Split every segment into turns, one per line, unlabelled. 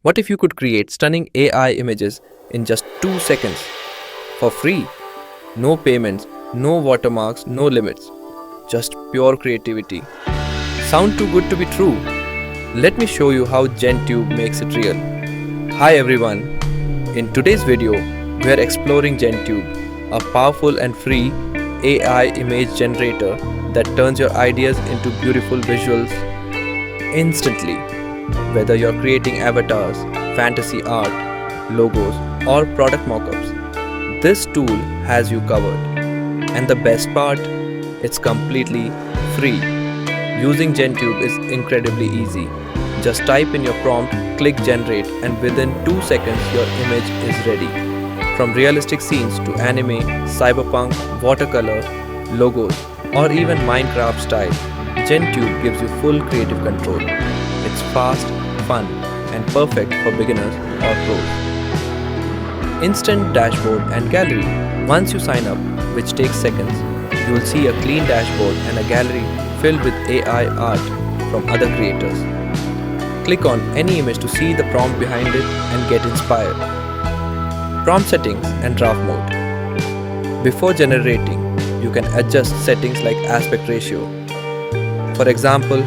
What if you could create stunning AI images in just 2 seconds? For free. No payments, no watermarks, no limits. Just pure creativity. Sound too good to be true? Let me show you how GenTube makes it real. Hi everyone. In today's video, we are exploring GenTube, a powerful and free AI image generator that turns your ideas into beautiful visuals instantly. Whether you're creating avatars, fantasy art, logos, or product mockups, this tool has you covered. And the best part, it's completely free. Using GenTube is incredibly easy. Just type in your prompt, click generate, and within 2 seconds your image is ready. From realistic scenes to anime, cyberpunk, watercolor, logos, or even Minecraft style, GenTube gives you full creative control. It's fast, fun, and perfect for beginners or pros. Instant dashboard and gallery. Once you sign up, which takes seconds, you will see a clean dashboard and a gallery filled with AI art from other creators. Click on any image to see the prompt behind it and get inspired. Prompt settings and draft mode. Before generating, you can adjust settings like aspect ratio. For example,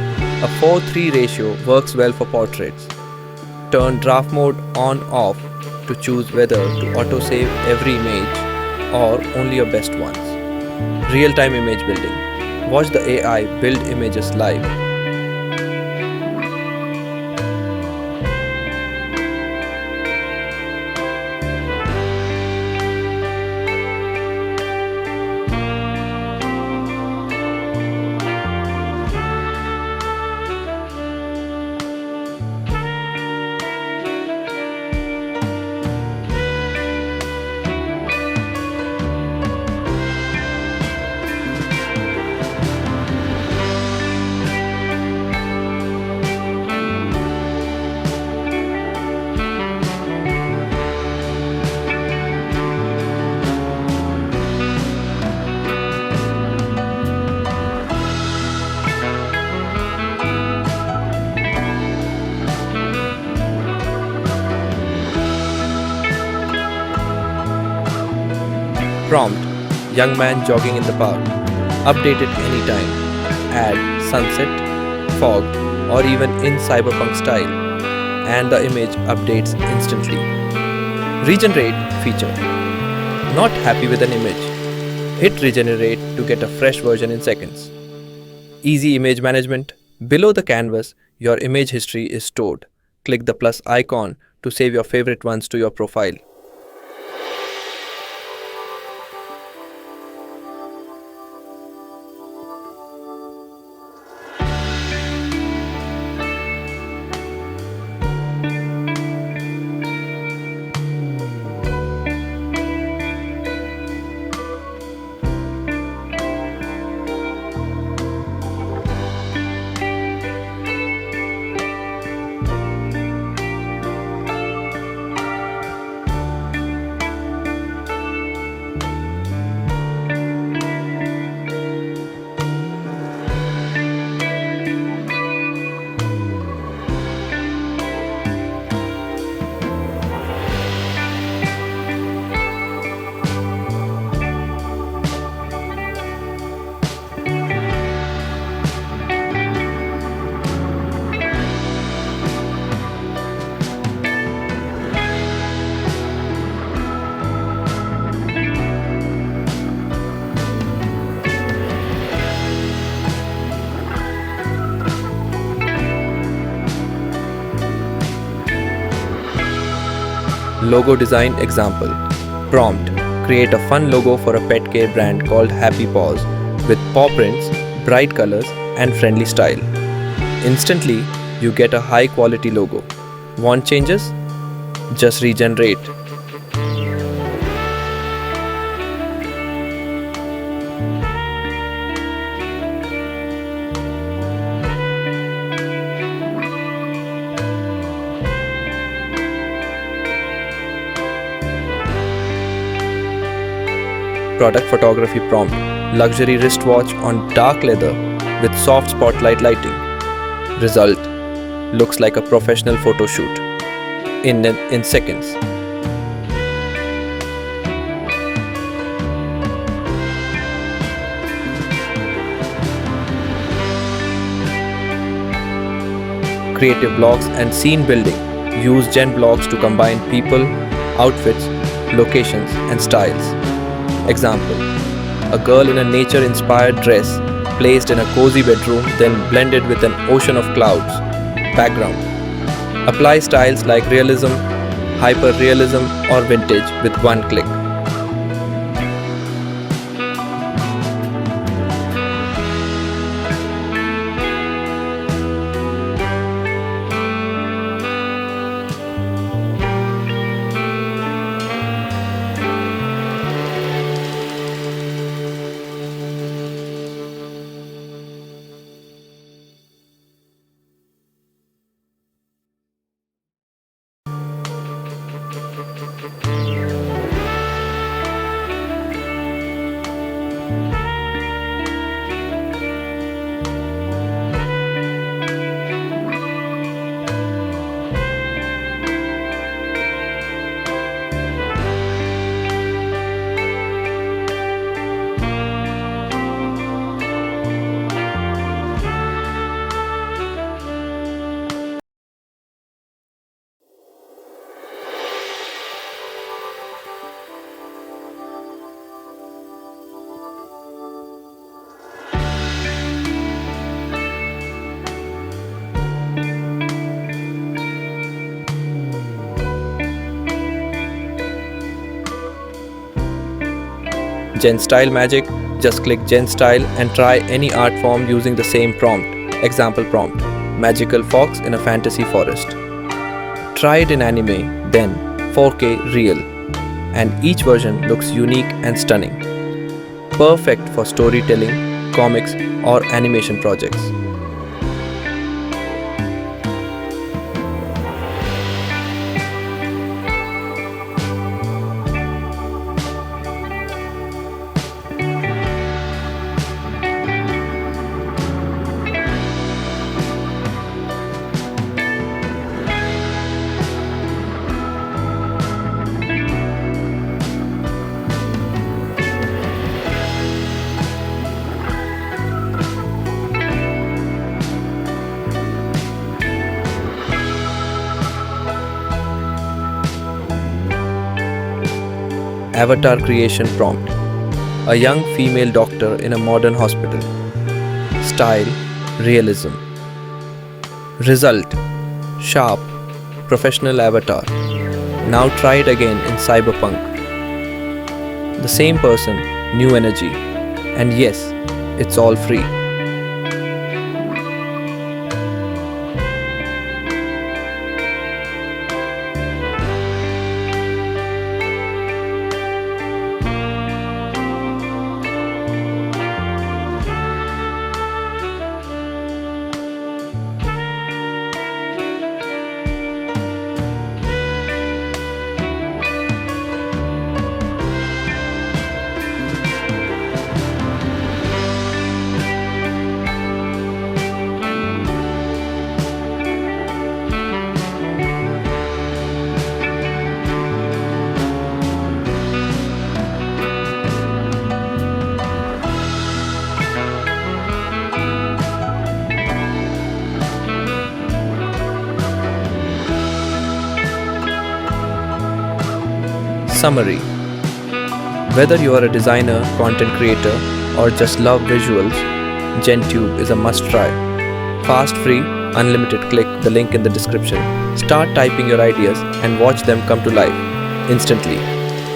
a 4:3 ratio works well for portraits. Turn draft mode on/off to choose whether to autosave every image or only your best ones. Real-time image building. Watch the AI build images live. Prompt: young man jogging in the park. Update it anytime. Add sunset, fog, or even in cyberpunk style. And the image updates instantly. Regenerate feature. Not happy with an image? Hit regenerate to get a fresh version in seconds. Easy image management. Below the canvas, your image history is stored. Click the plus icon to save your favorite ones to your profile. Logo design example. Prompt: create a fun logo for a pet care brand called Happy Paws with paw prints, bright colors, and friendly style. Instantly, you get a high quality logo. Want changes? Just regenerate. Product photography prompt: luxury wristwatch on dark leather with soft spotlight lighting. Result: looks like a professional photo shoot. in seconds. Creative blocks and scene building. Use Gen blocks to combine people, outfits, locations, and styles. Example: a girl in a nature inspired dress placed in a cozy bedroom, then blended with an ocean of clouds. Background. Apply styles like realism, hyper realism, or vintage with one click. Gen Style Magic. Just click Gen Style and try any art form using the same prompt. Example prompt: Magical fox in a fantasy forest. Try it in anime, then 4K real. And each version looks unique and stunning. Perfect for storytelling, comics, or animation projects. Avatar creation prompt: a young female doctor in a modern hospital. Style: realism. Result: sharp, professional avatar. Now try it again in cyberpunk. The same person, new energy. And yes, it's all free. Summary: whether you are a designer, content creator, or just love visuals, GenTube is a must-try. Fast, free, unlimited. Click the link in the description. Start typing your ideas and watch them come to life instantly.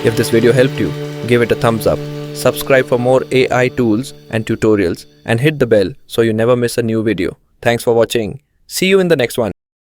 If this video helped you, give it a thumbs up. Subscribe for more AI tools and tutorials and hit the bell so you never miss a new video. Thanks for watching. See you in the next one.